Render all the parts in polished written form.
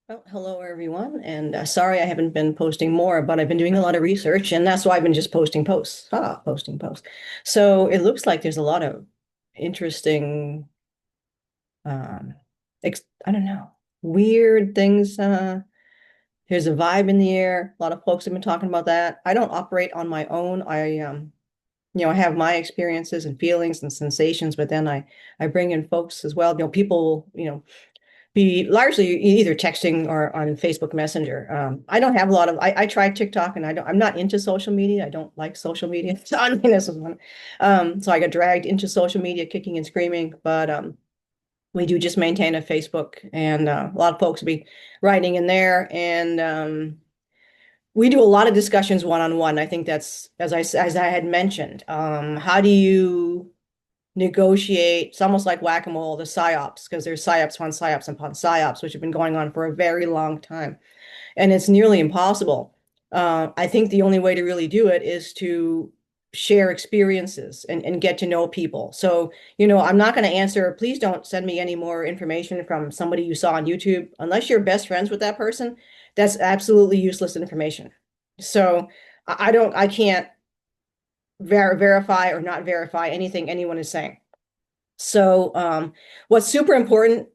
Well, hello everyone, and sorry I haven't been posting more, but I've been doing a lot of research, and that's why I've been just posting posts. Posting posts. So it looks like there's a lot of interesting, um, I don't know, weird things. There's a vibe in the air. A lot of folks have been talking about that. I don't operate on my own. I have my experiences and feelings and sensations, but then I bring in folks as well. People, be largely either texting or on Facebook Messenger. I don't have a lot of, I tried TikTok and I'm not into social media. I don't like social media. So, I mean, this is one. So I got dragged into social media kicking and screaming, but we do just maintain a Facebook and a lot of folks be writing in there. And we do a lot of discussions one-on-one. I think that's, as I had mentioned, how do you negotiate? It's almost like whack-a-mole, the psyops, because there's psyops upon psyops upon psyops, which have been going on for a very long time. And it's nearly impossible. I think the only way to really do it is to share experiences and get to know people. So, I'm not going to answer, please don't send me any more information from somebody you saw on YouTube. Unless you're best friends with that person, that's absolutely useless information. So I can't verify or not verify anything anyone is saying. So, what's super important,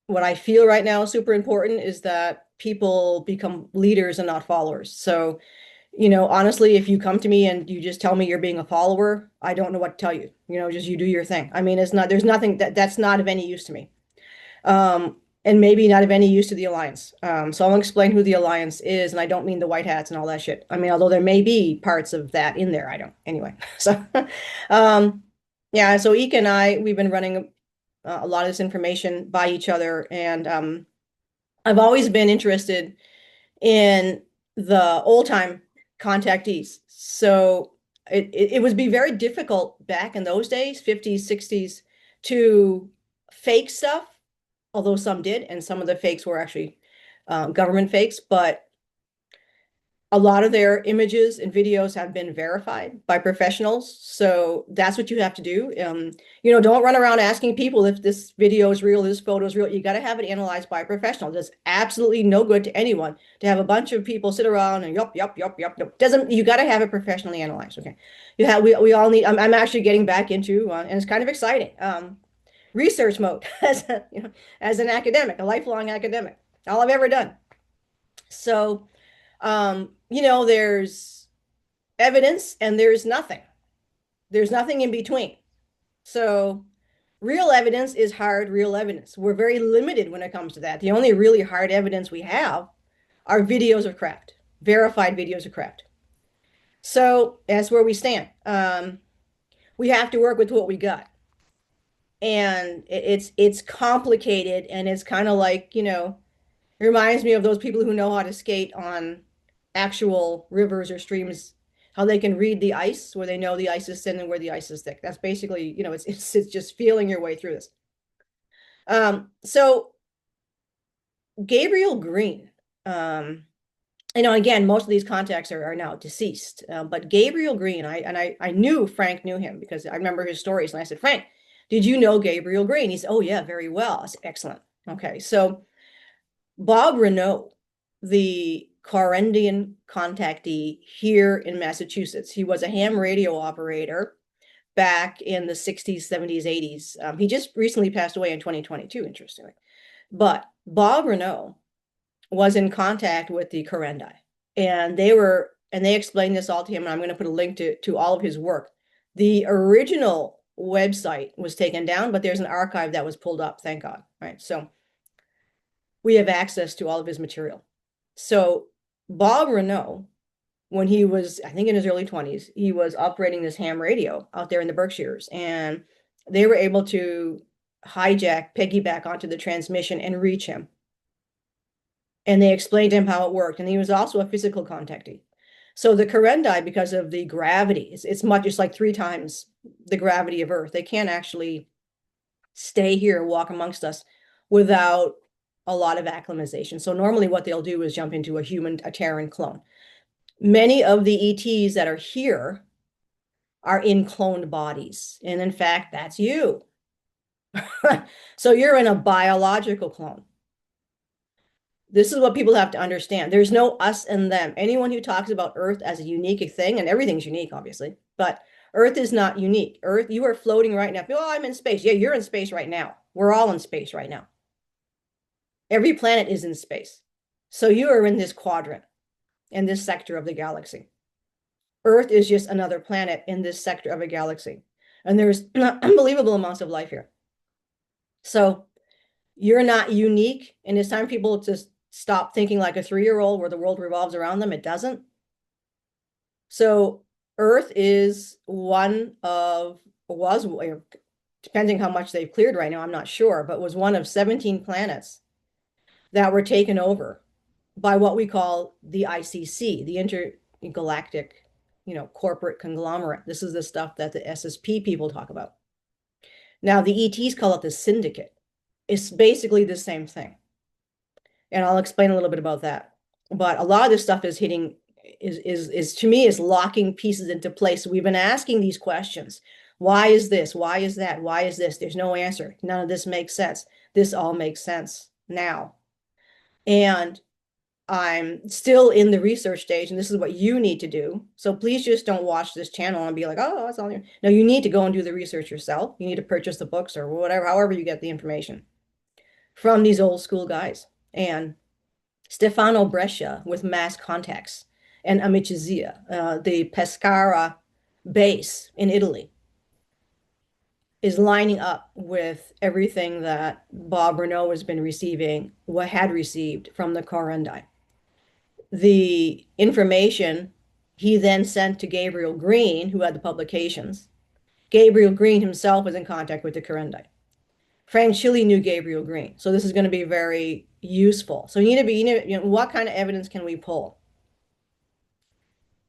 what I feel right now is super important is that people become leaders and not followers. So, honestly, if you come to me and you just tell me you're being a follower, I don't know what to tell you. Just you do your thing. I mean, there's nothing that's not of any use to me. And maybe not of any use to the Alliance. So I'll explain who the Alliance is, and I don't mean the white hats and all that shit. I mean, although there may be parts of that in there, I don't. Anyway, so um, yeah, so Eka and we've been running a lot of this information by each other, and I've always been interested in the old time contactees. So it would be very difficult back in those days, 50s, 60s, to fake stuff, although some did, and some of the fakes were actually government fakes, but a lot of their images and videos have been verified by professionals. So that's what you have to do. Don't run around asking people if this video is real, this photo is real. You got to have it analyzed by a professional. There's absolutely no good to anyone to have a bunch of people sit around and yup. Doesn't, you got to have it professionally analyzed. Okay. We all need, I'm actually getting back into, and it's kind of exciting, research mode as an academic, a lifelong academic, all I've ever done. So, there's evidence and there's nothing. There's nothing in between. So real evidence is hard, real evidence. We're very limited when it comes to that. The only really hard evidence we have are videos of craft, verified videos of craft. So that's where we stand. We have to work with what we got. And it's complicated, and it's kind of like, it reminds me of those people who know how to skate on actual rivers or streams, how they can read the ice, where they know the ice is thin and where the ice is thick. That's basically, it's just feeling your way through this. So Gabriel Green, again, most of these contacts are now deceased, but Gabriel Green, I knew Frank knew him because I remember his stories, and I said, Frank, did you know Gabriel Green? He said, oh yeah, very well. I said, excellent. Okay, so Bob Renaud, the Korendian contactee here in Massachusetts. He was a ham radio operator back in the 60s, 70s, 80s. He just recently passed away in 2022, interestingly. But Bob Renaud was in contact with the Korendi, and they explained this all to him, and I'm going to put a link to all of his work. The original website was taken down, but there's an archive that was pulled up, thank God. Right. So we have access to all of his material. So Bob Renaud, when he was, I think in his early 20s, he was operating this ham radio out there in the Berkshires, and they were able to piggyback onto the transmission and reach him. And they explained to him how it worked. And he was also a physical contactee. So the Korendi, because of the gravity, it's like 3 times the gravity of Earth. They can't actually stay here, walk amongst us without a lot of acclimatization. So normally what they'll do is jump into a Terran clone. Many of the ETs that are here are in cloned bodies. And in fact, that's you. So you're in a biological clone. This is what people have to understand. There's no us and them. Anyone who talks about Earth as a unique thing, and everything's unique, obviously, but Earth is not unique. Earth, you are floating right now. Oh, I'm in space. Yeah, you're in space right now. We're all in space right now. Every planet is in space. So you are in this quadrant, in this sector of the galaxy. Earth is just another planet in this sector of a galaxy. And there's unbelievable amounts of life here. So you're not unique. And it's time for people to stop thinking like a 3-year-old where the world revolves around them. It doesn't. So Earth is one of, was, depending how much they've cleared right now, I'm not sure, but was one of 17 planets that were taken over by what we call the ICC, the Intergalactic, corporate conglomerate. This is the stuff that the SSP people talk about. Now, the ETs call it the Syndicate. It's basically the same thing. And I'll explain a little bit about that. But a lot of this stuff is hitting, is to me, is locking pieces into place. So we've been asking these questions. Why is this? Why is that? Why is this? There's no answer. None of this makes sense. This all makes sense now. And I'm still in the research stage, and this is what you need to do. So please just don't watch this channel and be like, oh, that's all you. No, you need to go and do the research yourself. You need to purchase the books or whatever, however you get the information from these old school guys. And Stefano Brescia with Mass Contacts and Amicizia, the Pescara base in Italy, is lining up with everything that Bob Renaud has been receiving, what had received from the Korendi. The information he then sent to Gabriel Green, who had the publications. Gabriel Green himself was in contact with the Korendi. Frank Chile knew Gabriel Green. So this is going to be very useful. So you need to what kind of evidence can we pull?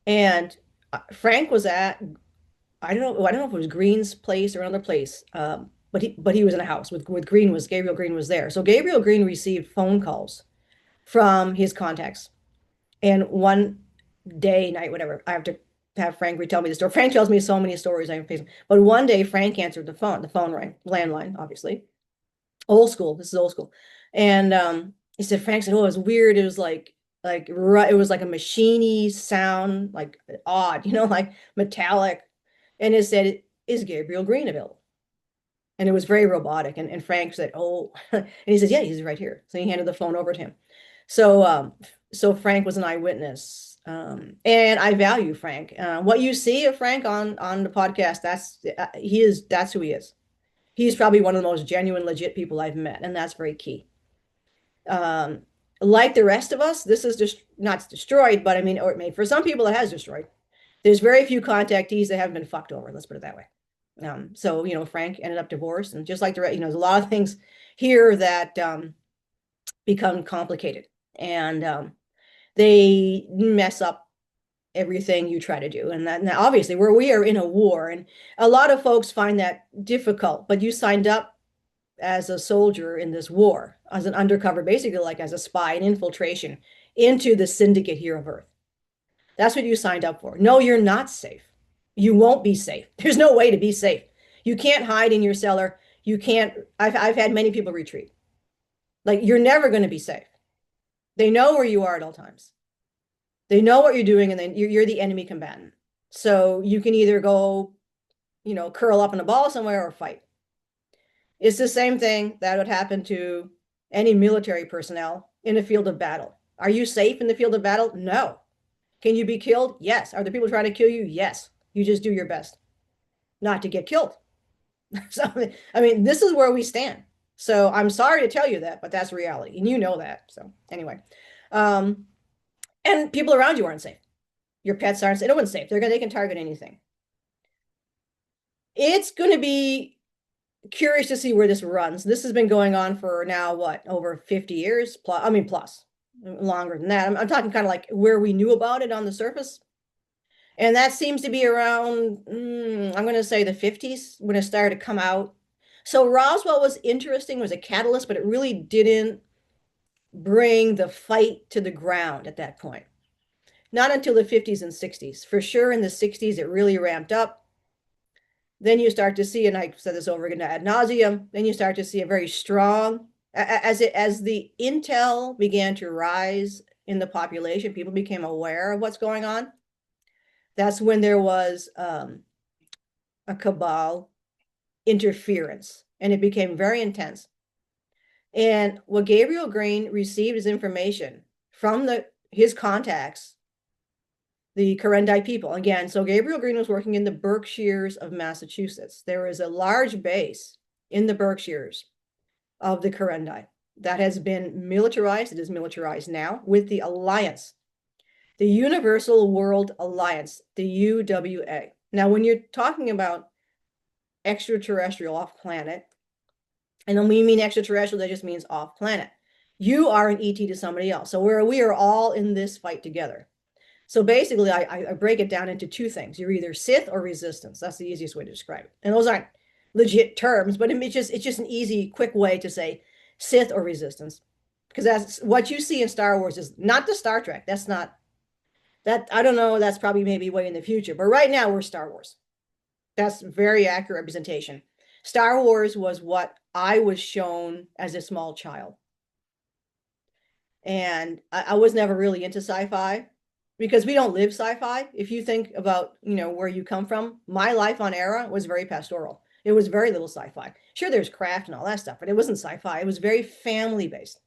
And Frank was at, I don't know if it was Green's place or another place, but he was in a house with Green. Gabriel Green was there. So Gabriel Green received phone calls from his contacts. And one day, night, whatever, I have to have Frank retell me the story. Frank tells me so many stories. But one day, Frank answered the phone. The phone rang, landline, obviously. Old school. This is old school. And he said, Frank said, oh, it was weird. It was like it was like a machiney sound, like odd, like metallic. And it said, is Gabriel Green available? And it was very robotic. And Frank said, oh, and he said, yeah, he's right here. So he handed the phone over to him. So Frank was an eyewitness. And I value Frank. What you see of Frank on the podcast, that's who he is. He's probably one of the most genuine, legit people I've met, and that's very key. Like the rest of us, this is just not destroyed, but I mean, or for some people it has destroyed. There's very few contactees that haven't been fucked over. Let's put it that way. So Frank ended up divorced, and just like there's a lot of things here that become complicated, and they mess up everything you try to do. And that now, obviously, we are in a war, and a lot of folks find that difficult. But you signed up as a soldier in this war, as an undercover, basically like as a spy, an infiltration into the syndicate here of Earth. That's what you signed up for. No, you're not safe. You won't be safe. There's no way to be safe. You can't hide in your cellar. You can't. I've had many people retreat. Like, you're never going to be safe. They know where you are at all times. They know what you're doing, and then you're the enemy combatant. So you can either go, curl up in a ball somewhere or fight. It's the same thing that would happen to any military personnel in a field of battle. Are you safe in the field of battle? No. Can you be killed? Yes. Are there people trying to kill you? Yes. You just do your best not to get killed. So, I mean, this is where we stand. So I'm sorry to tell you that, but that's reality. And you know that. So anyway, and people around you aren't safe. Your pets aren't safe. No one's safe. They can target anything. It's going to be curious to see where this runs. This has been going on for now, over 50 years plus. I mean, plus longer than that. I'm talking kind of like where we knew about it on the surface. And that seems to be around, I'm going to say the 50s when it started to come out. So Roswell was interesting, was a catalyst, but it really didn't bring the fight to the ground at that point. Not until the 50s and 60s. For sure, in the 60s, it really ramped up. Then you start to see, and I said this over again ad nauseum, then you start to see a very strong As the intel began to rise in the population, people became aware of what's going on. That's when there was a cabal interference, and it became very intense. And what Gabriel Green received as information from his contacts, the Korendi people. Again, so Gabriel Green was working in the Berkshires of Massachusetts. There is a large base in the Berkshires of the Korendi that has been militarized. It is militarized now with the Alliance, the Universal World Alliance, the UWA. Now, when you're talking about extraterrestrial off planet, and when we mean extraterrestrial, that just means off planet. You are an ET to somebody else. So we are all in this fight together. So basically, I break it down into two things. You're either Sith or resistance. That's the easiest way to describe it. And those aren't legit terms, but it's just an easy, quick way to say Sith or resistance. Because that's what you see in Star Wars is not the Star Trek. That's not that. I don't know. That's probably maybe way in the future. But right now, we're Star Wars. That's very accurate representation. Star Wars was what I was shown as a small child. And I was never really into sci-fi because we don't live sci-fi. If you think about, where you come from, my life on Era was very pastoral. It was very little sci-fi. Sure, there's craft and all that stuff, but it wasn't sci-fi. It was very family-based.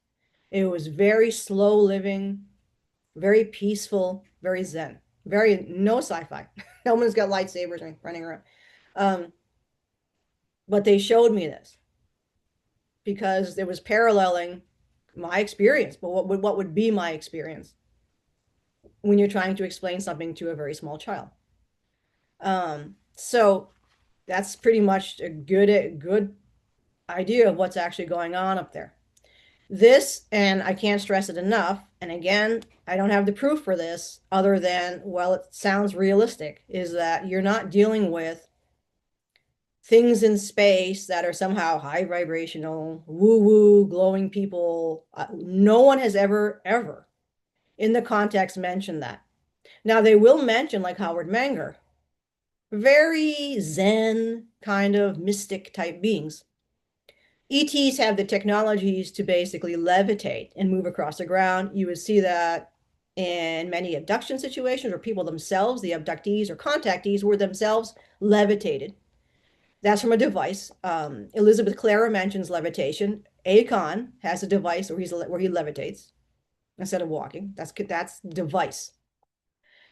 It was very slow living, very peaceful, very zen, very no sci-fi. No one's got lightsabers running around. But they showed me this because it was paralleling my experience. But what would be my experience when you're trying to explain something to a very small child? So that's pretty much a good idea of what's actually going on up there. This, and I can't stress it enough, and again, I don't have the proof for this other than, well, it sounds realistic, is that you're not dealing with things in space that are somehow high vibrational, woo-woo, glowing people. No one has ever in the context mentioned that. Now, they will mention, like Howard Menger, very Zen kind of mystic type beings. ETs have the technologies to basically levitate and move across the ground. You would see that in many abduction situations where people themselves, the abductees or contactees, were themselves levitated. That's from a device. Elizabeth Clara mentions levitation. Akon has a device where he levitates instead of walking. That's device.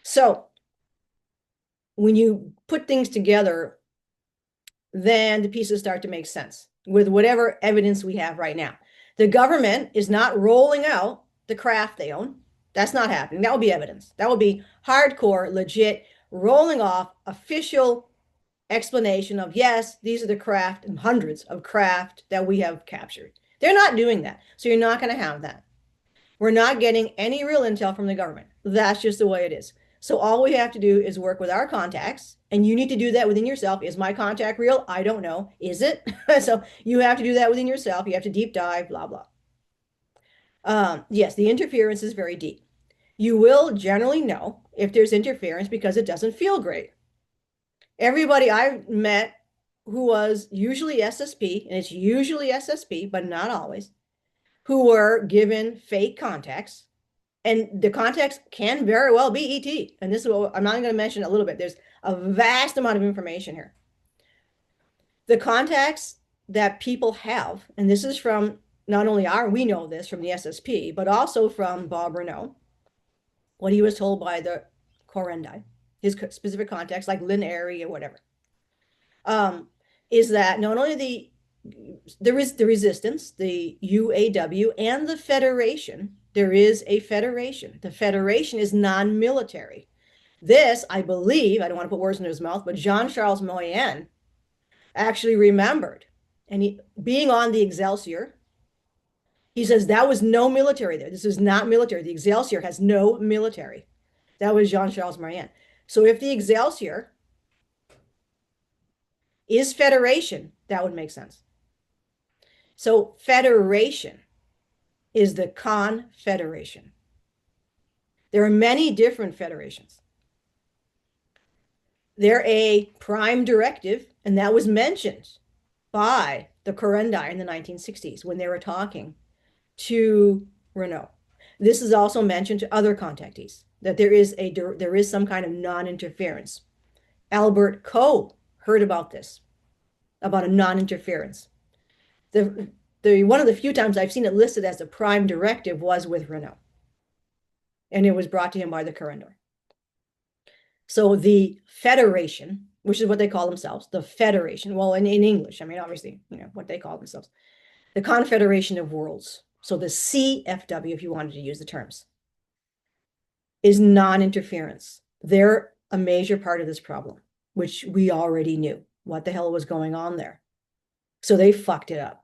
So when you put things together, then the pieces start to make sense with whatever evidence we have right now. The government is not rolling out the craft they own. That's not happening. That will be evidence. That will be hardcore, legit, rolling off official explanation of, yes, these are the craft and hundreds of craft that we have captured. They're not doing that. So you're not going to have that. We're not getting any real intel from the government. That's just the way it is. So all we have to do is work with our contacts, and you need to do that within yourself. Is my contact real? I don't know. Is it? So you have to do that within yourself. You have to deep dive, blah, blah. Yes, the interference is very deep. You will generally know if there's interference because it doesn't feel great. Everybody I've met who was usually SSP, and it's usually SSP, but not always, who were given fake contacts, and the contacts can very well be ET. And this is what I'm not going to mention a little bit. There's a vast amount of information here. The contacts that people have, and this is from not only we know this from the SSP, but also from Bob Renaud, what he was told by the Korendi, his specific contacts, like Lynn Airy or whatever, is that not only there is the resistance, the UAW, and the Federation. There is a federation. The Federation is non-military. This, I believe, I don't want to put words in his mouth, but Jean-Charles Moyen actually remembered. And being on the Excelsior, he says that was no military there. This is not military. The Excelsior has no military. That was Jean-Charles Moyen. So if the Excelsior is Federation, that would make sense. So Federation is the Confederation. There are many different federations. They're a prime directive, and that was mentioned by the Korendi in the 1960s when they were talking to Renaud. This is also mentioned to other contactees that there is some kind of non-interference. Albert Coe heard about this, about a non-interference. The one of the few times I've seen it listed as the prime directive was with Renaud, and it was brought to him by the Korendi. So the Federation, which is what they call themselves, the Federation, well, in English, I mean, obviously, what they call themselves, the Confederation of Worlds, so the CFW, if you wanted to use the terms, is non-interference. They're a major part of this problem, which we already knew what the hell was going on there. So they fucked it up.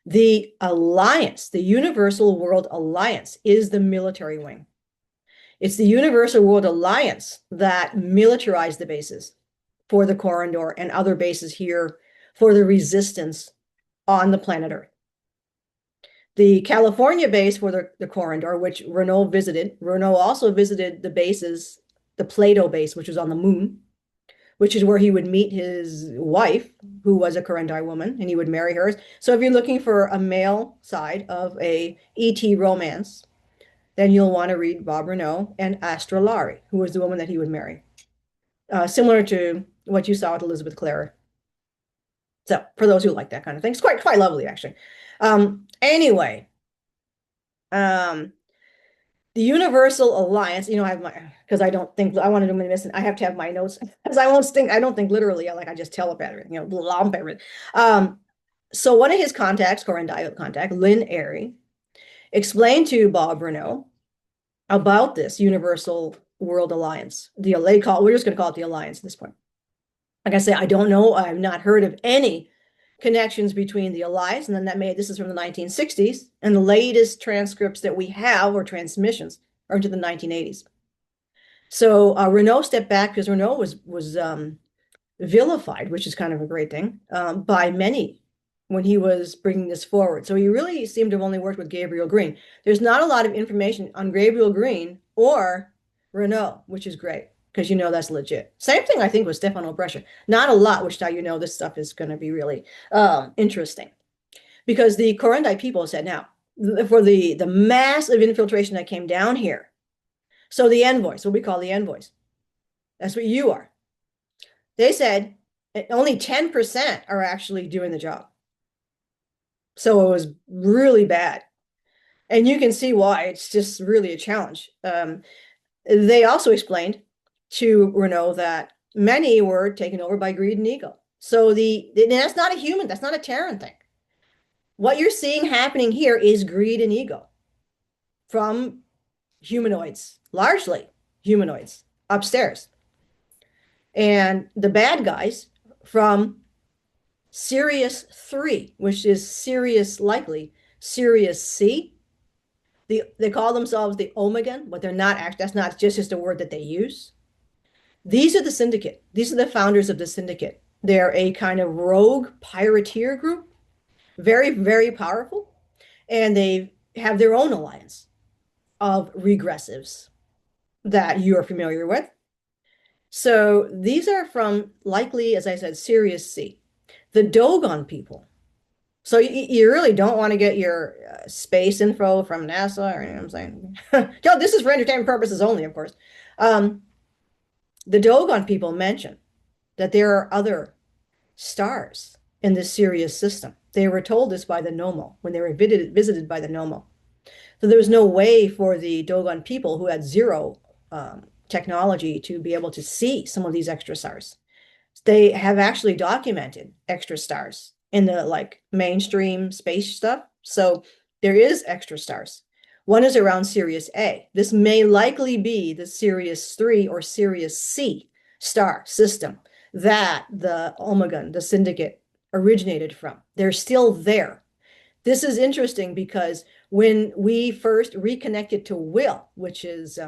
The Alliance, the Universal World Alliance, is the military wing. It's the Universal World Alliance that militarized the bases for the Korendi and other bases here for the resistance on the planet Earth. The California base for the Korendi, which Renaud visited, Renaud also visited the bases, the Plato base, which was on the moon, which is where he would meet his wife, who was a Korendi woman, and he would marry her. So if you're looking for a male side of a ET romance, then you'll want to read Bob Renaud and Astra Lari, who was the woman that he would marry. Similar to what you saw with Elizabeth Clare. So for those who like that kind of thing, it's quite lovely, actually. Anyway, the Universal Alliance, I have because I don't think, I wanted to miss it, I have to have my notes, because I don't think literally, I just telepathe everything, lump everything. So one of his contacts, Korendi contact, Lynn Airy, explained to Bob Renaud about this Universal World Alliance. We're just going to call it the Alliance at this point. Like I say, I don't know. I've not heard of any connections between the Alliance, and then this is from the 1960s, and the latest transcripts that we have, or transmissions, are into the 1980s. So Renaud stepped back because Renaud was vilified, which is kind of a great thing, by many when he was bringing this forward. So he really seemed to have only worked with Gabriel Green. There's not a lot of information on Gabriel Green or Renaud, which is great, because that's legit. Same thing, I think, with Stefano Brescia. Not a lot, which now this stuff is going to be really interesting. Because the Korendi people said, now, for the massive infiltration that came down here, so the envoys, what we call the envoys, that's what you are. They said only 10% are actually doing the job. So it was really bad. And you can see why. It's just really a challenge. They also explained to Renaud that many were taken over by greed and ego. So that's not a human, that's not a Terran thing. What you're seeing happening here is greed and ego from humanoids, largely humanoids, upstairs. And the bad guys from Sirius 3, which is Sirius, likely Sirius C. They call themselves the Omegan, but they're not actually, that's not just a word that they use. These are the Syndicate. These are the founders of the Syndicate. They're a kind of rogue pirateer group, very, very powerful, and they have their own alliance of regressives that you're familiar with. So these are from, likely, as I said, Sirius C. The Dogon people. So you really don't want to get your space info from NASA, or I'm saying. Yo, this is for entertainment purposes only, of course. The Dogon people mention that there are other stars in the Sirius system. They were told this by the Nomo when they were visited by the Nomo. So there was no way for the Dogon people, who had zero technology, to be able to see some of these extra stars. They have actually documented extra stars in the mainstream space stuff. So there is extra stars. One is around Sirius A. This may likely be the Sirius 3 or Sirius C star system that the Omegan, the Syndicate, originated from. They're still there. This is interesting because when we first reconnected to Will, which is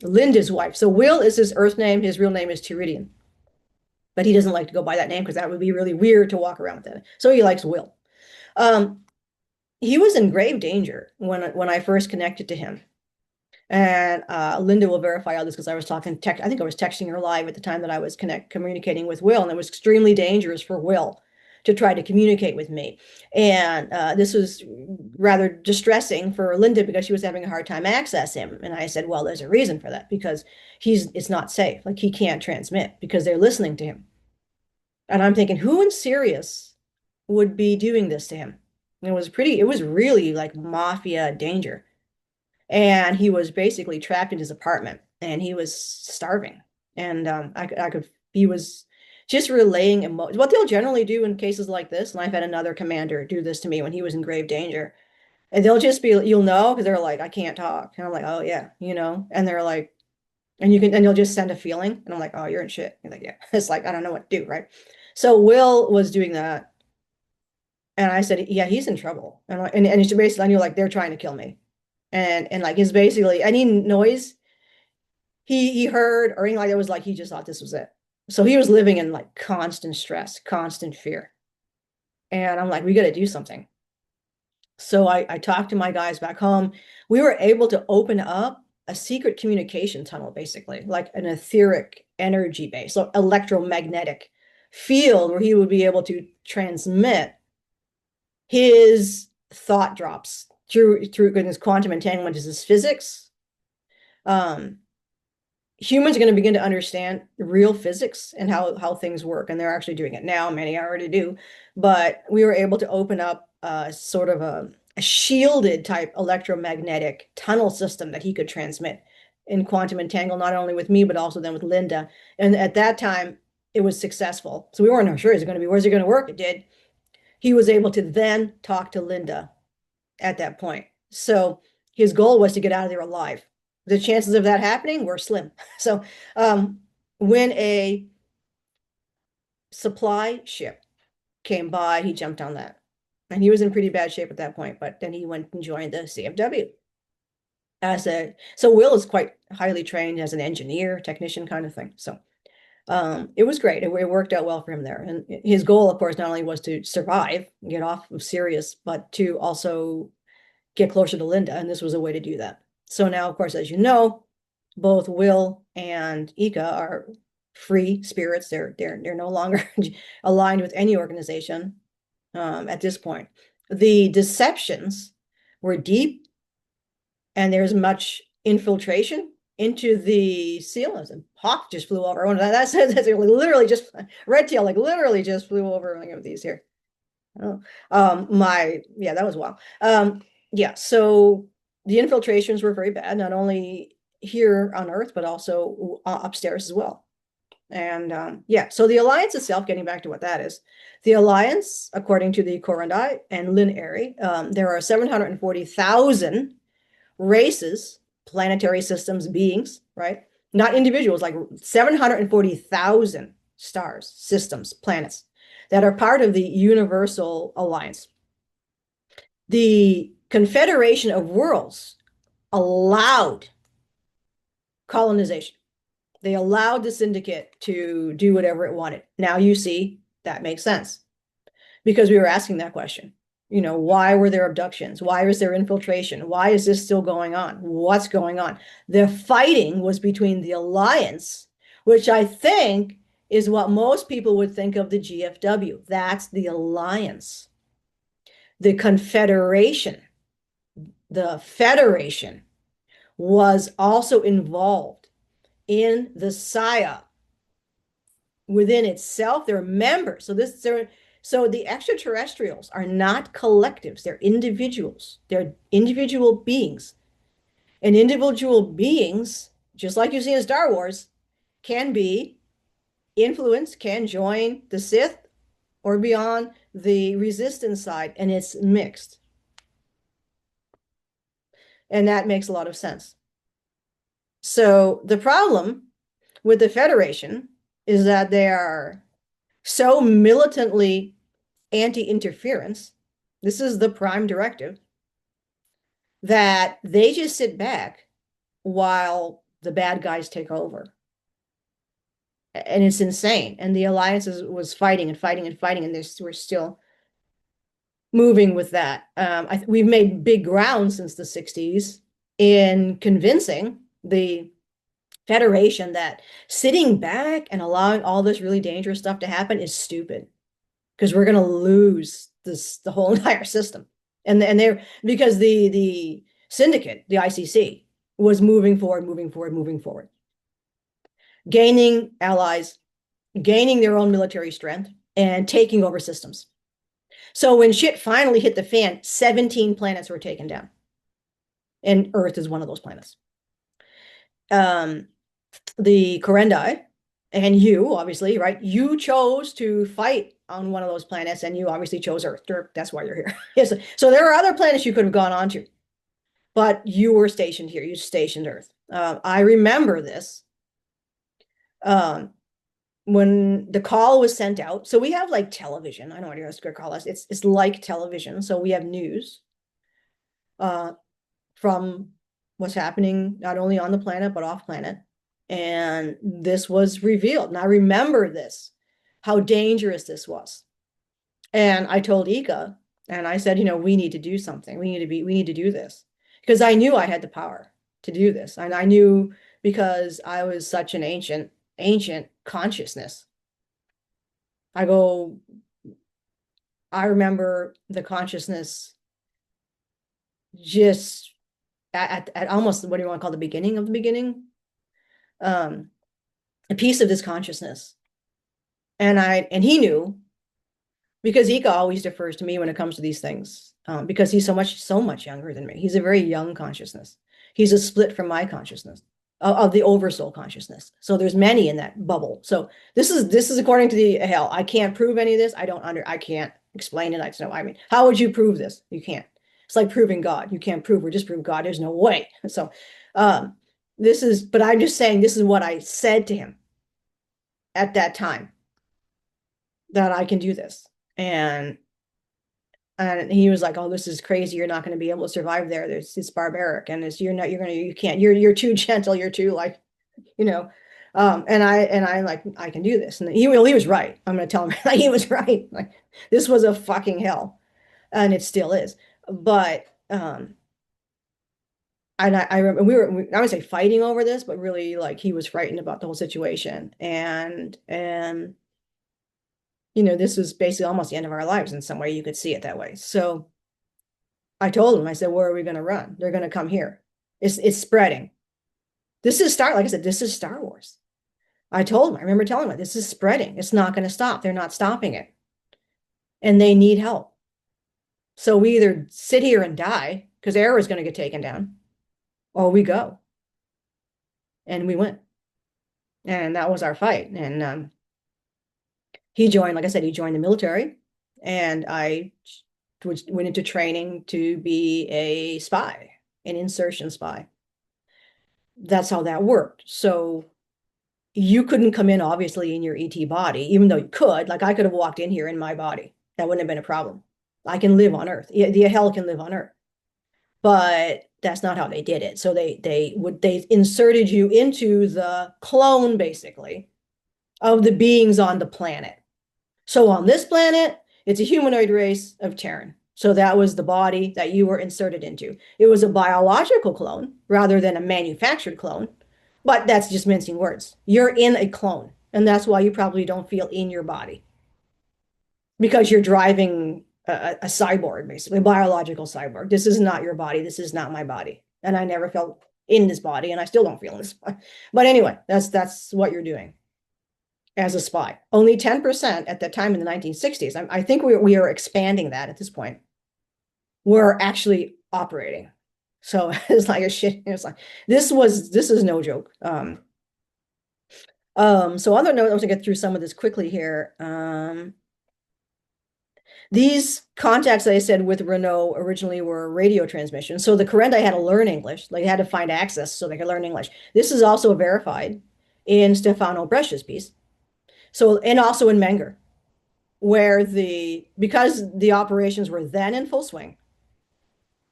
Linda's wife. So Will is his Earth name. His real name is Tiridian. But he doesn't like to go by that name because that would be really weird to walk around with that. So he likes Will. He was in grave danger when I first connected to him. And Linda will verify all this because I was I think I was texting her live at the time that I was communicating with Will, and it was extremely dangerous for Will to try to communicate with me. And this was rather distressing for Linda because she was having a hard time access him. And I said, well, there's a reason for that, because it's not safe. Like, he can't transmit because they're listening to him. And I'm thinking, who in Sirius would be doing this to him? And it was really like mafia danger. And he was basically trapped in his apartment and he was starving. And he was just relaying emotions. What they'll generally do in cases like this, and I've had another commander do this to me when he was in grave danger, and they'll just be, you'll know, because they're like, I can't talk. And I'm like, oh yeah, and they're like, and you'll just send a feeling. And I'm like, oh, you're in shit. You're like, yeah. It's like, I don't know what to do, right? So Will was doing that. And I said, yeah, he's in trouble. And it's basically, I knew, like, they're trying to kill me. And like, it's basically any noise he heard or anything like that, was like, he just thought this was it. So he was living in like constant stress, constant fear. And I'm like, we got to do something. So I talked to my guys back home. We were able to open up a secret communication tunnel, basically, like an etheric energy base, so electromagnetic field, where he would be able to transmit his thought drops through his quantum entanglement, is his physics. Humans are going to begin to understand real physics and how things work, and they're actually doing it now. Many already do, but we were able to open up sort of a shielded type electromagnetic tunnel system that he could transmit in quantum entangle, not only with me but also then with Linda. And at that time, it was successful. So we weren't sure, is it going to be, where's it going to work? It did. He was able to then talk to Linda at that point. So his goal was to get out of there alive. The chances of that happening were slim. So when a supply ship came by, he jumped on that. And he was in pretty bad shape at that point, but then he went and joined the CFW. So Will is quite highly trained as an engineer, technician kind of thing. So it was great. It worked out well for him there. And his goal, of course, not only was to survive, get off of Sirius, but to also get closer to Linda. And this was a way to do that. So now, of course, as you know, both Will and Ika are free spirits. They're no longer aligned with any organization at this point. The deceptions were deep, and there's much infiltration into the seal. And Hawk just flew over. Oh, that's literally just Red Tail, like literally just flew over one of these here. Oh, yeah, that was wild. Yeah, so the infiltrations were very bad, not only here on Earth, but also upstairs as well. And yeah, so the Alliance itself, getting back to what that is, the Alliance, according to the Korendi and Lin Airy, there are 740,000 races, planetary systems, beings, right? Not individuals, like 740,000 stars, systems, planets that are part of the Universal Alliance. The Confederation of Worlds allowed colonization. They allowed the Syndicate to do whatever it wanted. Now you see, that makes sense, because we were asking that question. Why were there abductions? Why was there infiltration? Why is this still going on? What's going on? The fighting was between the Alliance, which I think is what most people would think of the GFW. That's the Alliance. The Confederation, the Federation, was also involved in the PSYOP. Within itself, they're members. So the extraterrestrials are not collectives. They're individuals. They're individual beings. And individual beings, just like you see in Star Wars, can be influenced, can join the Sith or be on the resistance side, and it's mixed. And that makes a lot of sense. So the problem with the Federation is that they are so militantly anti-interference. This is the prime directive, that they just sit back while the bad guys take over. And it's insane. And the Alliance was fighting and fighting and fighting, and we're still moving with that. We've made big ground since the 60s in convincing the Federation that sitting back and allowing all this really dangerous stuff to happen is stupid. because we're going to lose the whole entire system. And they're because the syndicate, the ICC, was moving forward, moving forward, moving forward, gaining allies, gaining their own military strength, and taking over systems. So when shit finally hit the fan, 17 planets were taken down. And Earth is one of those planets. The Korendi, and you, obviously, right? You chose to fight on one of those planets, and you obviously chose Earth. That's why you're here. Yes. So there are other planets you could have gone on to, but you were stationed here. You stationed Earth. I remember this. When the call was sent out, so we have like television. I don't know what you're going to call us. It's like television. So we have news from what's happening not only on the planet but off planet. And this was revealed. And I remember this, how dangerous this was. And I told Ika, and I said, we need to do something. We need to do this. Because I knew I had the power to do this. And I knew because I was such an ancient consciousness. I remember the consciousness just at almost, what do you want to call the beginning of the beginning? A piece of this consciousness. And he knew, because Ika always defers to me when it comes to these things, because he's so much younger than me. He's a very young consciousness. He's a split from my consciousness, of the oversoul consciousness. So there's many in that bubble. So this is according to the hell. I can't prove any of this. I can't explain it. How would you prove this? You can't. It's like proving God. You can't prove or disprove God. There's no way. So but I'm just saying, this is what I said to him at that time, that I can do this. And he was like, "Oh, this is crazy. You're not going to be able to survive there. It's barbaric. And you can't, you're too gentle. You're too like, and I like, I can do this." And he was right. I'm going to tell him like, he was right. Like, this was a fucking hell, and it still is. But, and I remember I would say fighting over this, but really like he was frightened about the whole situation. And this was basically almost the end of our lives in some way. You could see it that way. So I told him, I said, "Where are we going to run? They're going to come here. It's spreading. Like I said, this is Star Wars." I remember telling him, this is spreading. It's not going to stop. They're not stopping it. And they need help. So we either sit here and die, because Era is going to get taken down, or we go. And we went. And that was our fight. And he joined, like I said, he joined the military. And I went into training to be a spy, an insertion spy. That's how that worked. So you couldn't come in, obviously, in your ET body, even though you could. Like, I could have walked in here in my body. That wouldn't have been a problem. I can live on Earth. The hell can live on Earth. But that's not how they did it. So they inserted you into the clone, basically, of the beings on the planet. So on this planet, it's a humanoid race of Terran. So that was the body that you were inserted into. It was a biological clone rather than a manufactured clone. But that's just mincing words. You're in a clone. And that's why you probably don't feel in your body. Because you're driving a cyborg, basically, a biological cyborg. This is not your body. This is not my body. And I never felt in this body, and I still don't feel in this body. But anyway, that's what you're doing as a spy. Only 10% at that time in the 1960s. I think we are expanding that at this point. We're actually operating. So it's like a shit. It's like, this is no joke. So other note, I was gonna get through some of this quickly here. These contacts that I said with Renaud originally were radio transmissions. So the Korendi had to learn English. They had to find access so they could learn English. This is also verified in Stefano Brescia's piece. So, and also in Menger, where because the operations were then in full swing,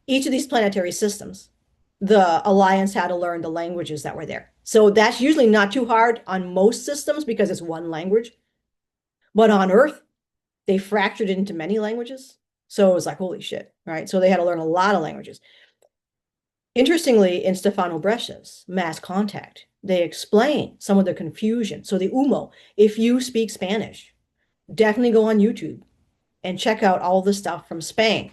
each of these planetary systems, the Alliance had to learn the languages that were there. So that's usually not too hard on most systems because it's one language. But on Earth, they fractured it into many languages. So it was like, holy shit, right? So they had to learn a lot of languages. Interestingly, in Stefano Brescia's Mass Contact, they explain some of the confusion. So the UMO, if you speak Spanish, definitely go on YouTube and check out all the stuff from Spain.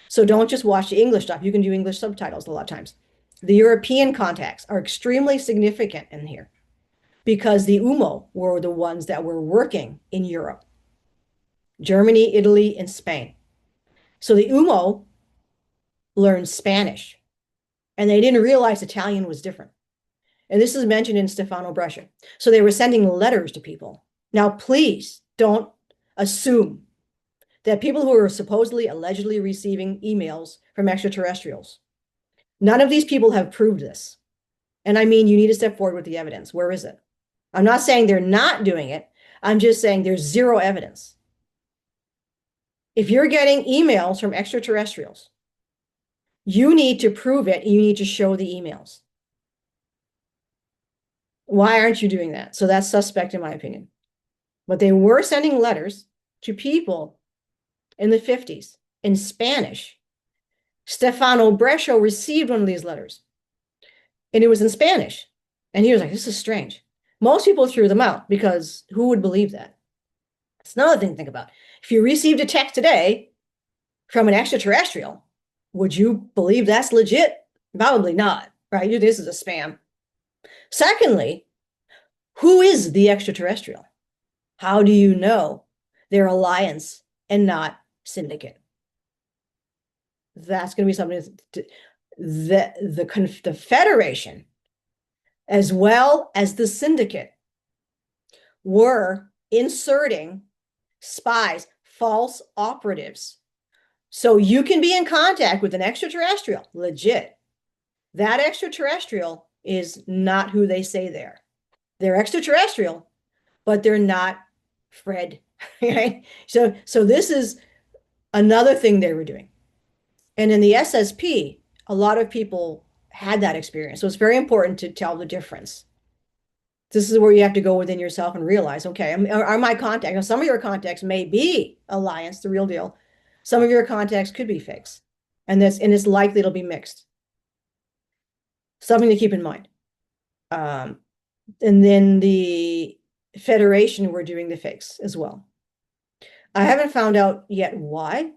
So don't just watch the English stuff. You can do English subtitles a lot of times. The European contacts are extremely significant in here because the UMO were the ones that were working in Europe, Germany, Italy, and Spain. So the UMO learned Spanish, and they didn't realize Italian was different. And this is mentioned in Stefano Brescia. So they were sending letters to people. Now, please don't assume that people who are supposedly, allegedly receiving emails from extraterrestrials, none of these people have proved this. And I mean, you need to step forward with the evidence. Where is it? I'm not saying they're not doing it. I'm just saying there's zero evidence. If you're getting emails from extraterrestrials, you need to prove it. You need to show the emails. Why aren't you doing that? So that's suspect in my opinion. But they were sending letters to people in the 50s in Spanish. Stefano Brescia received one of these letters, and it was in Spanish. And he was like, this is strange. Most people threw them out because who would believe that? It's another thing to think about. If you received a text today from an extraterrestrial, would you believe that's legit? Probably not, right? This is a spam. Secondly, who is the extraterrestrial? How do you know they're alliance and not syndicate? That's going to be something the Federation, as well as the syndicate, were inserting spies, false operatives. So you can be in contact with an extraterrestrial, legit. That extraterrestrial is not who they say they are. They're extraterrestrial, but they're not Fred. Right? So this is another thing they were doing. And in the SSP, a lot of people had that experience. So it's very important to tell the difference. This is where you have to go within yourself and realize, okay, are my contacts, some of your contacts may be alliance, the real deal. Some of your contacts could be fakes. And it's likely it'll be mixed. Something to keep in mind. And then the Federation were doing the fakes as well. I haven't found out yet why,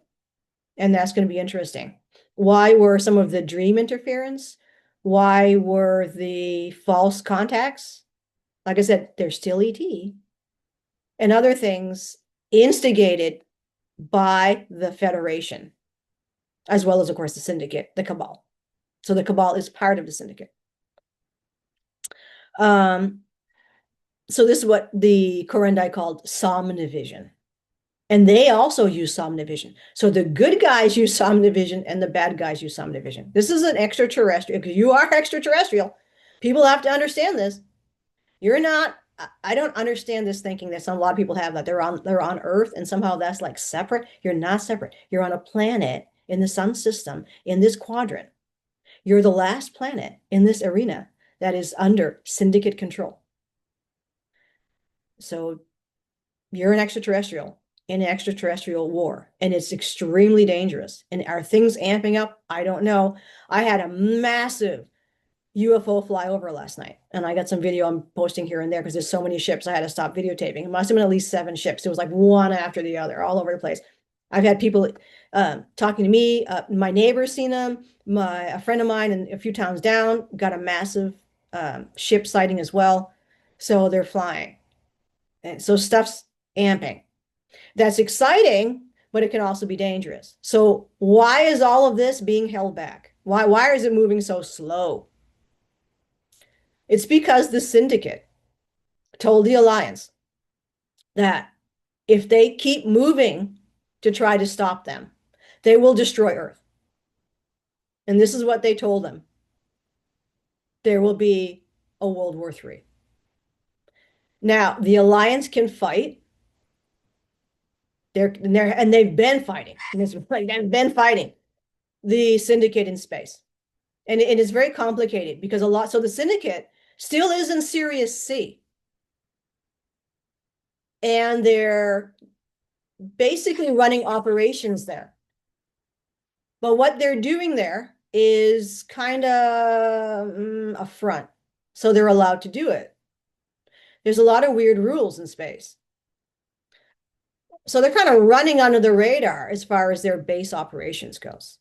and that's going to be interesting. Why were some of the dream interference? Why were the false contacts? Like I said, they're still ET. And other things instigated by the Federation, as well as, of course, the Syndicate, the Cabal. So the Cabal is part of the Syndicate. So this is what the Korendi called somnivision. And they also use somnivision. So the good guys use somnivision and the bad guys use somnivision. This is an extraterrestrial, because you are extraterrestrial. People have to understand this. You're not, I don't understand this thinking that a lot of people have, that they're on Earth and somehow that's like separate. You're not separate. You're on a planet in the sun system, in this quadrant. You're the last planet in this arena that is under syndicate control. So you're an extraterrestrial in an extraterrestrial war, and it's extremely dangerous. And are things amping up? I don't know. I had a massive UFO fly over last night, and I got some video I'm posting here and there because there's so many ships. I had to stop videotaping. It must have been at least 7 ships. It was like one after the other, all over the place. I've had people talking to me. My neighbor's seen them. A friend of mine, and a few towns down, got a massive ship sighting as well. So they're flying, and so stuff's amping. That's exciting, but it can also be dangerous. So why is all of this being held back? Why is it moving so slow? It's because the Syndicate told the Alliance that if they keep moving to try to stop them, they will destroy Earth. And this is what they told them. There will be a World War III. Now, the Alliance can fight. They've been fighting. They've been fighting the Syndicate in space. And it is very complicated because so the Syndicate still is in Sirius C. And they're basically running operations there. But what they're doing there is kind of a front. So they're allowed to do it. There's a lot of weird rules in space. So they're kind of running under the radar as far as their base operations goes.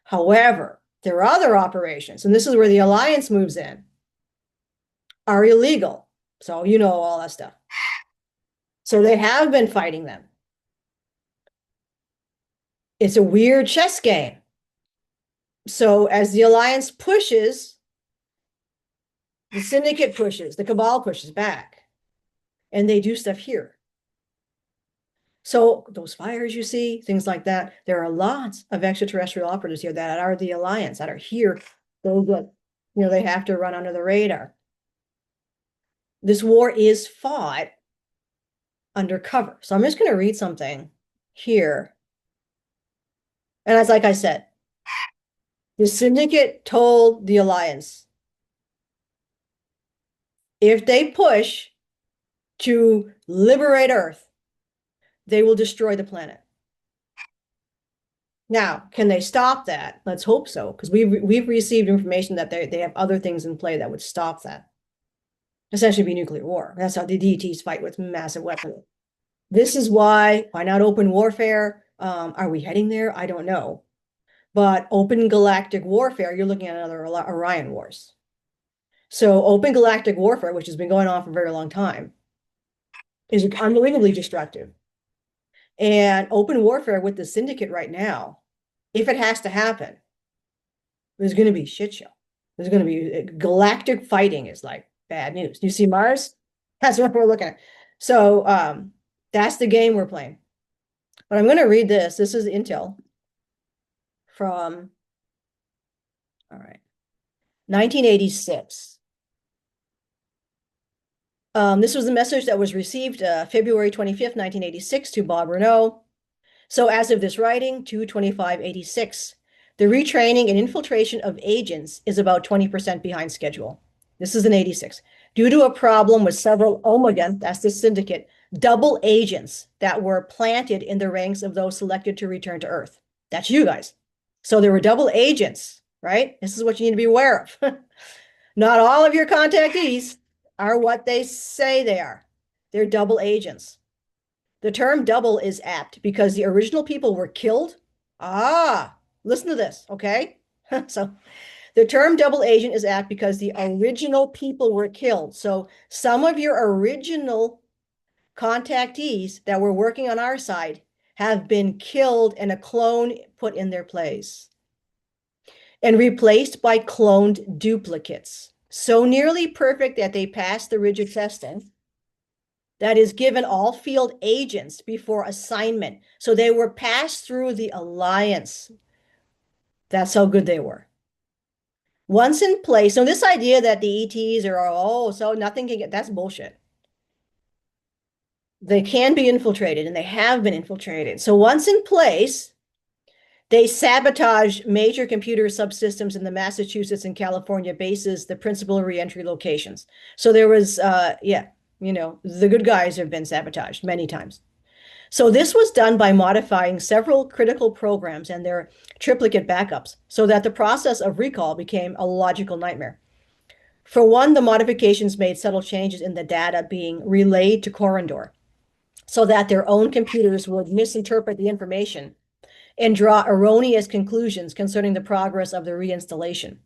However, their other operations, and this is where the alliance moves in, are illegal. So you know all that stuff. So they have been fighting them. It's a weird chess game. So as the alliance pushes, the syndicate pushes, the cabal pushes back, and they do stuff here. So those fires you see, things like that, there are lots of extraterrestrial operatives here that are the alliance, that are here. They have to run under the radar. This war is fought undercover. So I'm just going to read something here. And it's like I said, the syndicate told the alliance, if they push to liberate Earth, they will destroy the planet. Now, can they stop that? Let's hope so, because we've received information that they have other things in play that would stop that. Essentially be nuclear war. That's how the DTs fight with massive weaponry. This is why not open warfare? Are we heading there? I don't know. But open galactic warfare, you're looking at another Orion Wars. So open galactic warfare, which has been going on for a very long time, is unbelievably destructive. And open warfare with the syndicate right now, if it has to happen, there's going to be shit show. There's going to be galactic fighting is like bad news. You see Mars? That's what we're looking at. So that's the game we're playing. But I'm going to read this. This is intel from, all right, 1986. This was the message that was received February 25th, 1986 to Bob Renaud. So as of this writing, 2/25/86, the retraining and infiltration of agents is about 20% behind schedule. This is in 86. Due to a problem with several Omega, that's the syndicate, double agents that were planted in the ranks of those selected to return to Earth. That's you guys. So there were double agents, right? This is what you need to be aware of. Not all of your contactees are what they say they are. They're double agents. The term double is apt because the original people were killed. Listen to this, okay? So the term double agent is apt because the original people were killed. So some of your original contactees that were working on our side have been killed and a clone put in their place and replaced by cloned duplicates. So nearly perfect that they passed the rigid testing that is given all field agents before assignment. So they were passed through the alliance. That's how good they were. Once in place, so this idea that the ETs are, so nothing can get, that's bullshit. They can be infiltrated and they have been infiltrated. So once in place, they sabotage major computer subsystems in the Massachusetts and California bases, the principal reentry locations. So there was, the good guys have been sabotaged many times. So this was done by modifying several critical programs and their triplicate backups so that the process of recall became a logical nightmare. For one, the modifications made subtle changes in the data being relayed to Korendi so that their own computers would misinterpret the information and draw erroneous conclusions concerning the progress of the reinstallation.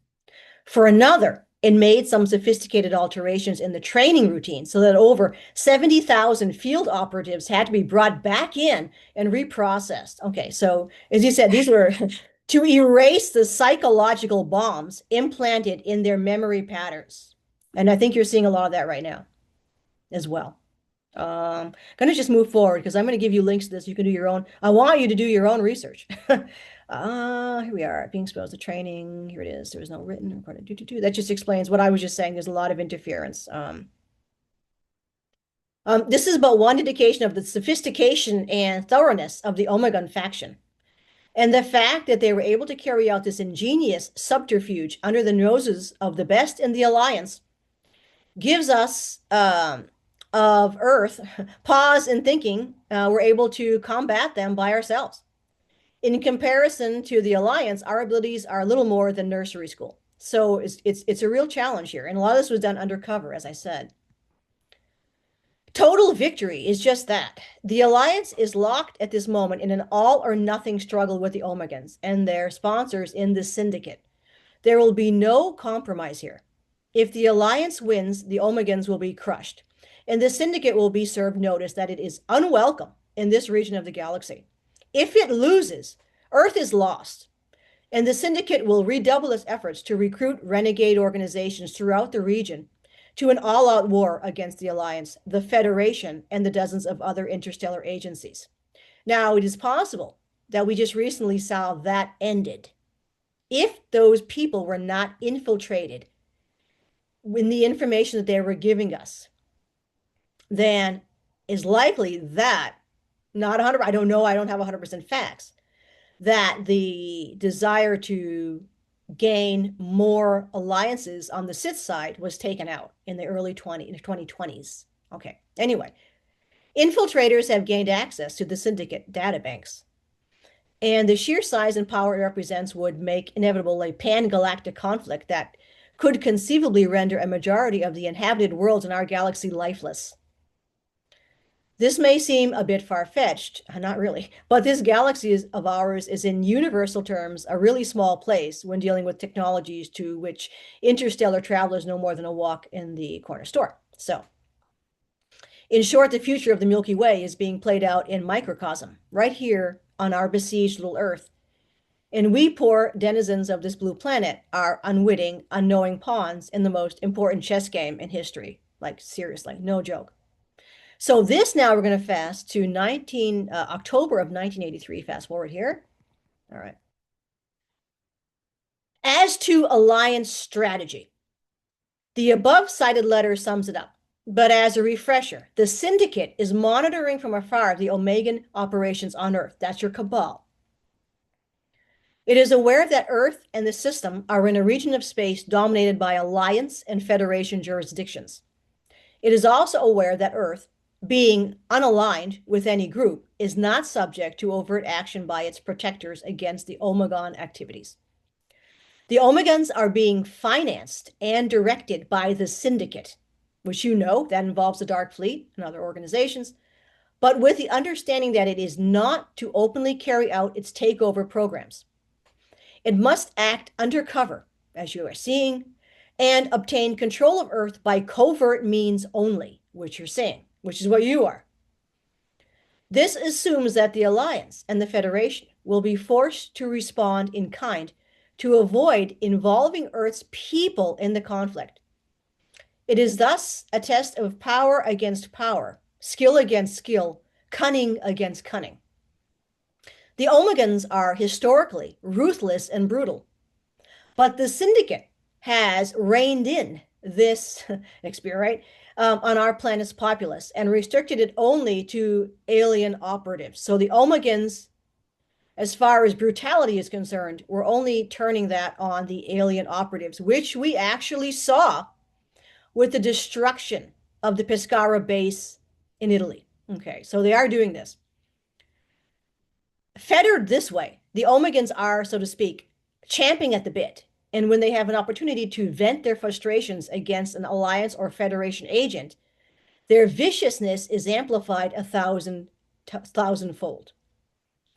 For another, it made some sophisticated alterations in the training routine so that over 70,000 field operatives had to be brought back in and reprocessed. Okay, so as you said, these were to erase the psychological bombs implanted in their memory patterns. And I think you're seeing a lot of that right now as well. Going to just move forward because I'm going to give you links to this. You can do your own. I want you to do your own research. Here we are, being exposed to training. Here it is. There was no written recorded. That just explains what I was just saying. There's a lot of interference. This is but one indication of the sophistication and thoroughness of the Omega faction. And the fact that they were able to carry out this ingenious subterfuge under the noses of the best in the Alliance gives us of Earth pause in thinking we're able to combat them by ourselves. In comparison to the Alliance, our abilities are a little more than nursery school. So it's a real challenge here. And a lot of this was done undercover, as I said. Total victory is just that. The Alliance is locked at this moment in an all or nothing struggle with the Omegans and their sponsors in the Syndicate. There will be no compromise here. If the Alliance wins, the Omegans will be crushed, and the Syndicate will be served notice that it is unwelcome in this region of the galaxy. If it loses, Earth is lost, and the Syndicate will redouble its efforts to recruit renegade organizations throughout the region to an all-out war against the Alliance, the Federation, and the dozens of other interstellar agencies. Now, it is possible that we just recently saw that ended. If those people were not infiltrated in the information that they were giving us, then is likely that, not 100, I don't know, I don't have 100% facts, that the desire to gain more alliances on the Sith side was taken out in the early 2020s. Okay, anyway, infiltrators have gained access to the Syndicate databanks, and the sheer size and power it represents would make inevitable a pan-galactic conflict that could conceivably render a majority of the inhabited worlds in our galaxy lifeless. This may seem a bit far-fetched, not really, but this galaxy of ours is in universal terms a really small place when dealing with technologies to which interstellar travel is no more than a walk in the corner store. So, in short, the future of the Milky Way is being played out in microcosm, right here on our besieged little Earth. And we poor denizens of this blue planet are unwitting, unknowing pawns in the most important chess game in history. Like, seriously, no joke. So this now we're going to fast to October of 1983. Fast forward here. All right. As to alliance strategy, the above cited letter sums it up. But as a refresher, the Syndicate is monitoring from afar the Omegan operations on Earth. That's your cabal. It is aware that Earth and the system are in a region of space dominated by Alliance and Federation jurisdictions. It is also aware that Earth, being unaligned with any group, is not subject to overt action by its protectors against the Omegan activities. The Omegans are being financed and directed by the Syndicate, which you know, that involves the Dark Fleet and other organizations, but with the understanding that it is not to openly carry out its takeover programs. It must act undercover, as you are seeing, and obtain control of Earth by covert means only, which you're saying, which is what you are. This assumes that the Alliance and the Federation will be forced to respond in kind to avoid involving Earth's people in the conflict. It is thus a test of power against power, skill against skill, cunning against cunning. The Omegans are historically ruthless and brutal, but the Syndicate has reined in this experience, right, on our planet's populace and restricted it only to alien operatives. So the Omegans, as far as brutality is concerned, we're only turning that on the alien operatives, which we actually saw with the destruction of the Pescara base in Italy. Okay, so they are doing this. Fettered this way, the Omegans are, so to speak, champing at the bit. And when they have an opportunity to vent their frustrations against an Alliance or Federation agent, their viciousness is amplified a thousandfold.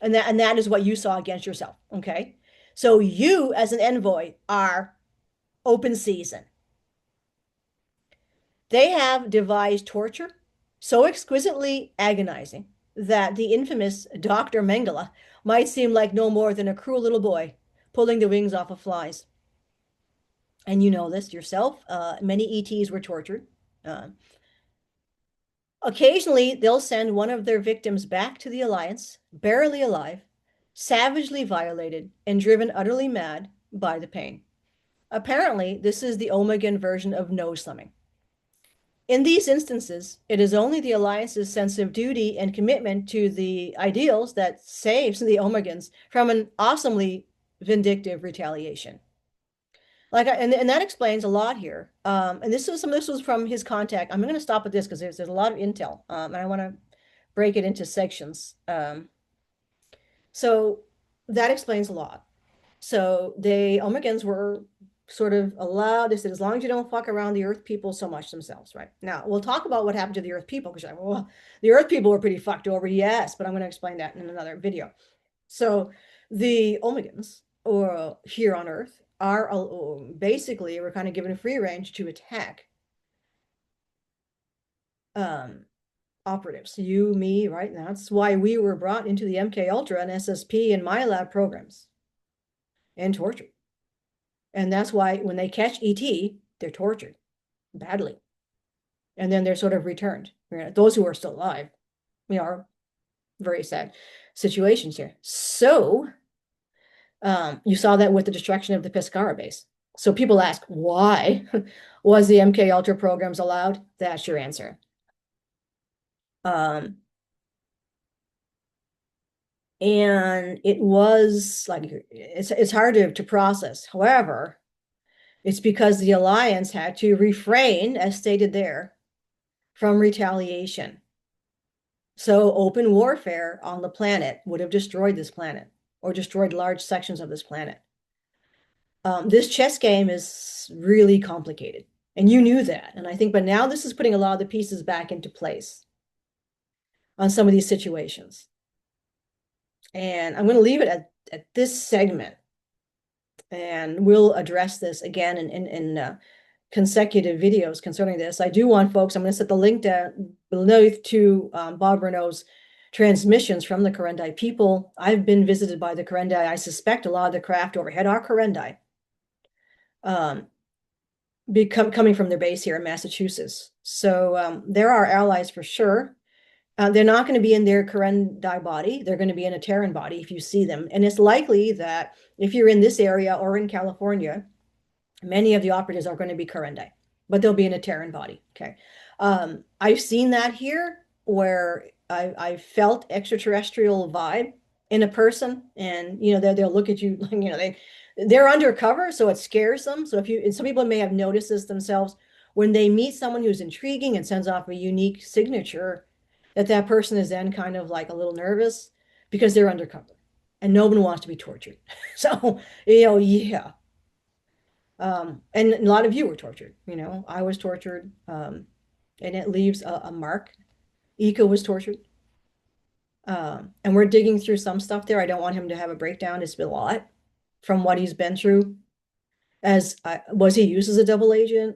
And that is what you saw against yourself, okay? So you, as an envoy, are open season. They have devised torture so exquisitely agonizing that the infamous Dr. Mengele might seem like no more than a cruel little boy pulling the wings off of flies. And you know this yourself. Many ETs were tortured. Occasionally, they'll send one of their victims back to the Alliance, barely alive, savagely violated, and driven utterly mad by the pain. Apparently, this is the Omegan version of nose-thumbing. In these instances, it is only the Alliance's sense of duty and commitment to the ideals that saves the Omegans from an awesomely vindictive retaliation. And that explains a lot here. And this was from his contact. I'm going to stop at this because there's a lot of intel, and I want to break it into sections. So that explains a lot. So the Omegans were sort of allowed, they said, as long as you don't fuck around the Earth people so much themselves, right? Now, we'll talk about what happened to the Earth people, because well, the Earth people were pretty fucked over, yes, but I'm going to explain that in another video. So the Omegans, or here on Earth, are basically, we're kind of given a free range to attack operatives, you, me, right? And that's why we were brought into the MK Ultra and SSP and MyLab programs and tortured. And that's why when they catch ET, they're tortured badly. And then they're sort of returned. Those who are still alive, are very sad situations here. So you saw that with the destruction of the Pescara base. So people ask, why was the MK Ultra programs allowed? That's your answer. And it was like, it's hard to process. However, it's because the Alliance had to refrain, as stated there, from retaliation. So open warfare on the planet would have destroyed this planet, or destroyed large sections of this planet. This chess game is really complicated, and you knew that. And I think, but now this is putting a lot of the pieces back into place on some of these situations. And I'm going to leave it at this segment, and we'll address this again in consecutive videos concerning this. I do want folks, I'm going to set the link down below to Bob Renaud's transmissions from the Korendi people. I've been visited by the Korendi. I suspect a lot of the craft overhead are Korendi, coming from their base here in Massachusetts. So they're our allies for sure. They're not going to be in their Korendi body. They're going to be in a Terran body if you see them. And it's likely that if you're in this area or in California, many of the operatives are going to be Korendi, but they'll be in a Terran body. Okay. I've seen that here where I felt extraterrestrial vibe in a person, and they'll look at you, they're undercover, so it scares them. So and some people may have noticed this themselves, when they meet someone who's intriguing and sends off a unique signature, that person is then kind of like a little nervous because they're undercover and no one wants to be tortured. So, yeah. And a lot of you were tortured. I was tortured, and it leaves a mark. Ika was tortured. And we're digging through some stuff there. I don't want him to have a breakdown. It's been a lot from what he's been through. Was he used as a double agent?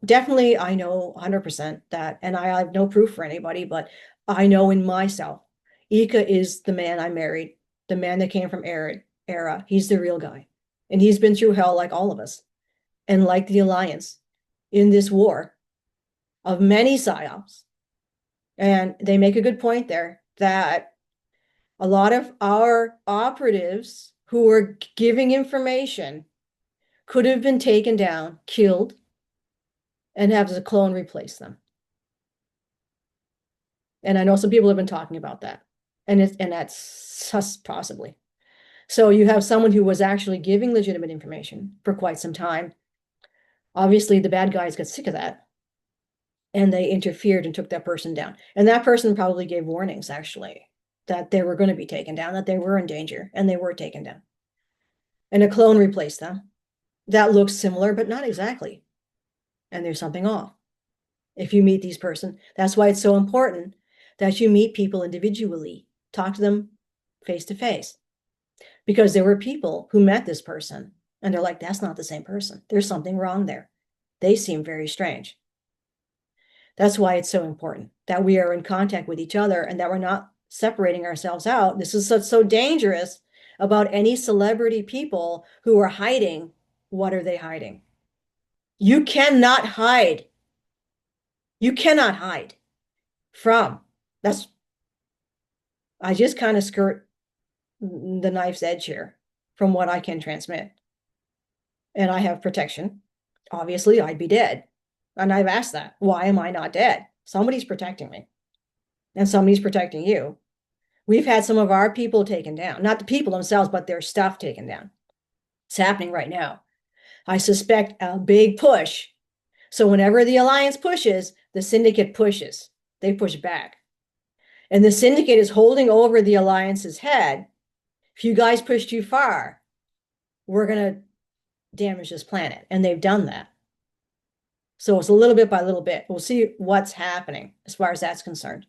Definitely, I know 100% that, and I have no proof for anybody, but I know in myself, Ika is the man I married, the man that came from Era. He's the real guy. And he's been through hell like all of us. And like the Alliance in this war of many psyops. And they make a good point there that a lot of our operatives who were giving information could have been taken down, killed, and have the clone replace them. And I know some people have been talking about that. And that's just possibly. So you have someone who was actually giving legitimate information for quite some time. Obviously, the bad guys got sick of that, and they interfered and took that person down. And that person probably gave warnings, actually, that they were going to be taken down, that they were in danger, and they were taken down. And a clone replaced them. That looks similar, but not exactly. And there's something off. If you meet these person, that's why it's so important that you meet people individually, talk to them face to face. Because there were people who met this person and they're like, that's not the same person. There's something wrong there. They seem very strange. That's why it's so important that we are in contact with each other and that we're not separating ourselves out. This is so dangerous about any celebrity people who are hiding. What are they hiding? You cannot hide. You cannot hide from. I just kind of skirt the knife's edge here from what I can transmit. And I have protection. Obviously, I'd be dead. And I've asked that. Why am I not dead? Somebody's protecting me. And somebody's protecting you. We've had some of our people taken down. Not the people themselves, but their stuff taken down. It's happening right now. I suspect a big push. So whenever the Alliance pushes, the Syndicate pushes. They push back. And the Syndicate is holding over the Alliance's head. If you guys push too far, we're going to damage this planet. And they've done that. So it's a little bit by little bit. We'll see what's happening as far as that's concerned.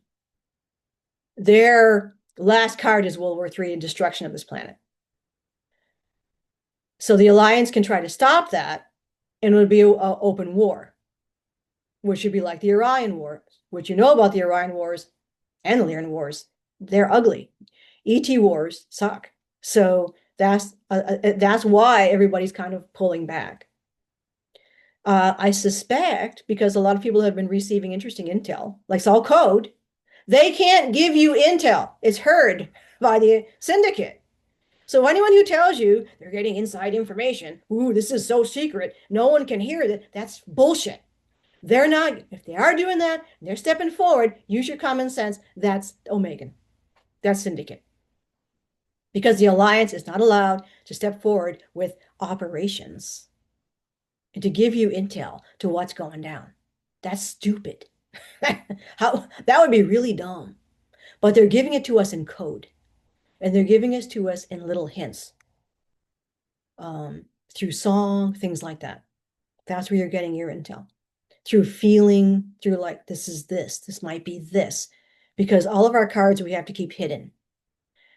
Their last card is World War III and destruction of this planet. So the Alliance can try to stop that, and it would be an open war, which would be like the Orion Wars, which you know about the Orion Wars and the Lyran Wars. They're ugly. ET Wars suck. So that's why everybody's kind of pulling back. I suspect because a lot of people have been receiving interesting intel, like it's all code. They can't give you intel. It's heard by the Syndicate. So anyone who tells you they're getting inside information, ooh, this is so secret, no one can hear that, that's bullshit. They're not, if they are doing that, they're stepping forward, use your common sense, that's Omegan. That's Syndicate. Because the Alliance is not allowed to step forward with operations and to give you intel to what's going down. That's stupid. How that would be really dumb. But they're giving it to us in code. And they're giving it to us in little hints. Through song, things like that. That's where you're getting your intel. Through feeling, through like, this might be this. Because all of our cards we have to keep hidden.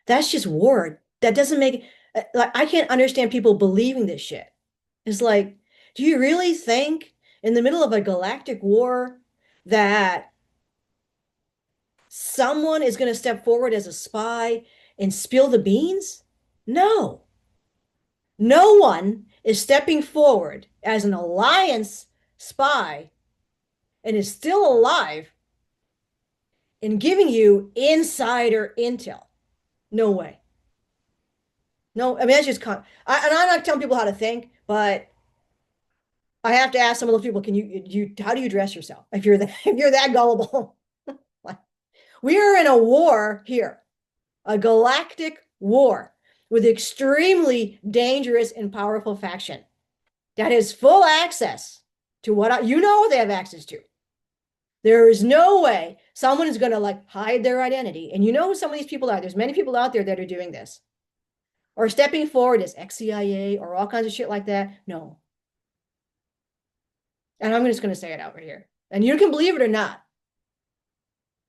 That's just word. That doesn't make, like, I can't understand people believing this shit. It's like, do you really think in the middle of a galactic war that someone is going to step forward as a spy and spill the beans? No. No one is stepping forward as an Alliance spy and is still alive and giving you insider intel. No way. No, I mean, that's just, and I'm not telling people how to think, but I have to ask some of those people, how do you dress yourself if you're that gullible? We are in a war here, a galactic war with extremely dangerous and powerful faction that has full access to what you know they have access to. There is no way someone is going to like hide their identity. And you know who some of these people are. There's many people out there that are doing this or stepping forward as ex-CIA or all kinds of shit like that. No. And I'm just going to say it out right here. And you can believe it or not.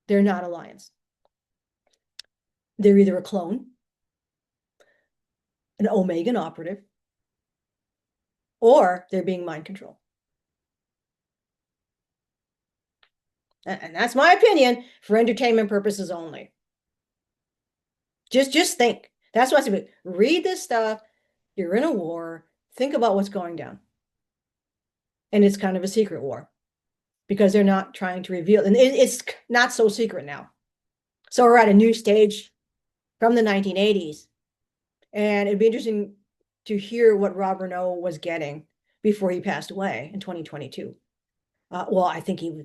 They're not Alliance. They're either a clone, an Omegan operative, or they're being mind controlled. And that's my opinion for entertainment purposes only. Just think. That's what I said. Read this stuff. You're in a war. Think about what's going down. And it's kind of a secret war because they're not trying to reveal. And it's not so secret now. So we're at a new stage from the 1980s. And it'd be interesting to hear what Bob Renaud was getting before he passed away in 2022. Well, I think he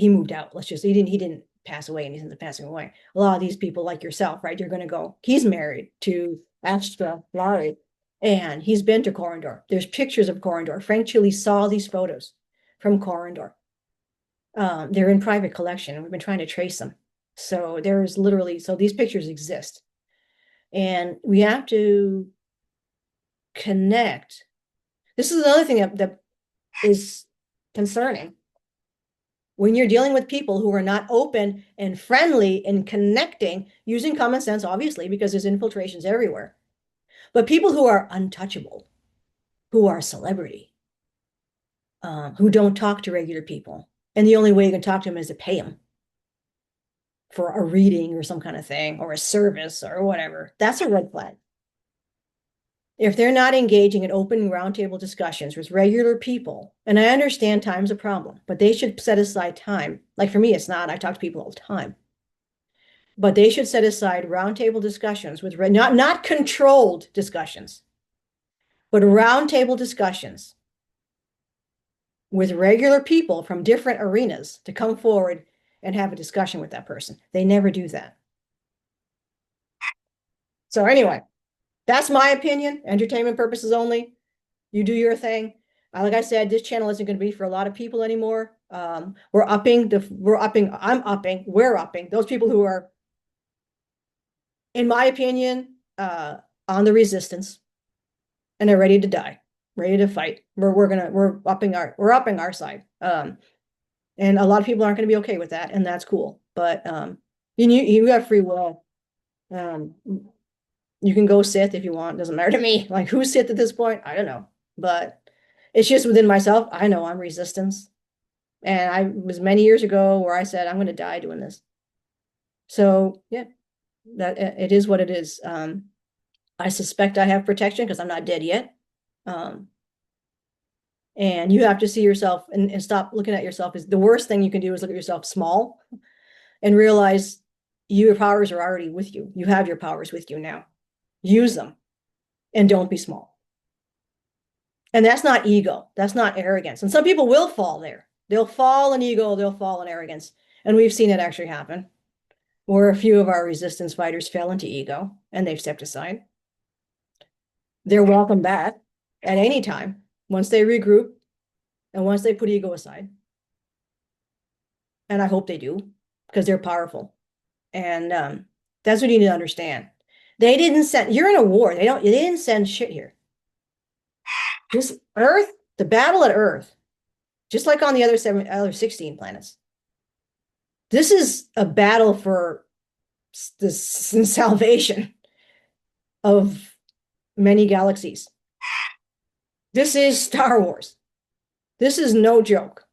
moved out. He didn't pass away and he's passing away. A lot of these people like yourself, right? You're going to go, he's married to Astra Laurie and he's been to Corendor. There's pictures of Corendor. Frank Chile saw these photos from Corendor. They're in private collection and we've been trying to trace them. So there's literally, so these pictures exist. And we have to connect. This is another thing that is concerning. When you're dealing with people who are not open and friendly and connecting, using common sense, obviously, because there's infiltrations everywhere. But people who are untouchable, who are celebrity, who don't talk to regular people. And the only way you can talk to them is to pay them for a reading or some kind of thing, or a service or whatever. That's a red flag. If they're not engaging in open roundtable discussions with regular people, and I understand time's a problem, but they should set aside time. Like for me, it's not. I talk to people all the time. But they should set aside roundtable discussions with not controlled discussions, but roundtable discussions with regular people from different arenas to come forward and have a discussion with that person. They never do that. So anyway, that's my opinion, entertainment purposes only. You do your thing. Like I said, this channel isn't going to be for a lot of people anymore. We're upping. I'm upping. We're upping. Those people who are, in my opinion, on the resistance and are ready to die. ready to fight. We're upping our side. And a lot of people aren't going to be okay with that, and that's cool. But you have free will. Um, you can go Sith if you want. Doesn't matter to me. Like who's Sith at this point? I don't know. But it's just within myself. I know I'm resistance. And I was many years ago where I said, I'm going to die doing this. So yeah, that it is what it is. I suspect I have protection because I'm not dead yet. And you have to see yourself and stop looking at yourself as the worst thing you can do is look at yourself small and realize your powers are already with you. You have your powers with you now. Use them and don't be small. And that's not ego. That's not arrogance. And some people will fall there. They'll fall in ego. They'll fall in arrogance. And we've seen it actually happen where a few of our resistance fighters fell into ego and they've stepped aside. They're welcome back at any time once they regroup and once they put ego aside. And I hope they do because they're powerful. And that's what you need to understand. They didn't send, you're in a war. They didn't send shit here. This Earth, the battle at Earth, just like on the other 16 planets. This is a battle for the salvation of many galaxies. This is Star Wars. This is no joke.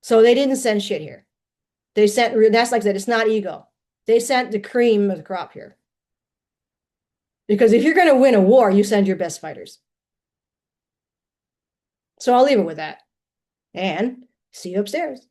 So they didn't send shit here. They sent, that's like I said, it's not ego. They sent the cream of the crop here. Because if you're going to win a war, you send your best fighters. So I'll leave it with that. And see you upstairs.